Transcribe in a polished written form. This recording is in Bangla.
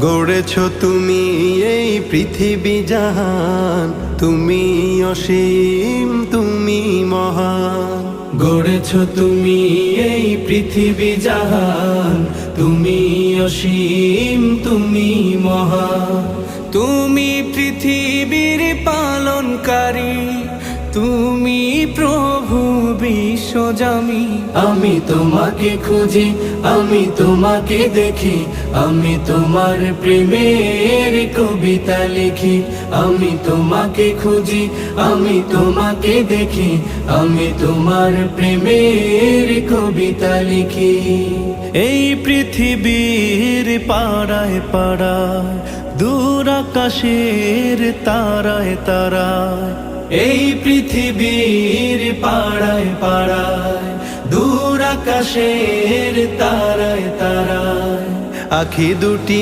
গড়েছ তুমি এই পৃথিবী জাহান, তুমি অসীম তুমি মহান। গড়েছ তুমি এই পৃথিবী জাহান, তুমি অসীম তুমি মহান। তুমি পৃথিবীর পালনকারী, তুমি প্রভু বিশ্বজামি। আমি তোমাকে খুঁজি, আমি তোমাকে দেখি, আমি তোমার প্রেমের কবিতা লিখি। আমি তোমাকে খুঁজি, আমি তোমাকে দেখি, আমি তোমার প্রেমের কবিতা লিখি। এই পৃথিবীর পাড়ায় পাড়ায়, দূর আকাশের তারায় তারায়, এই পৃথিবীর পাড়ায় পাড়ায়, দূর আকাশের তারায় তারায়, আখি দুটি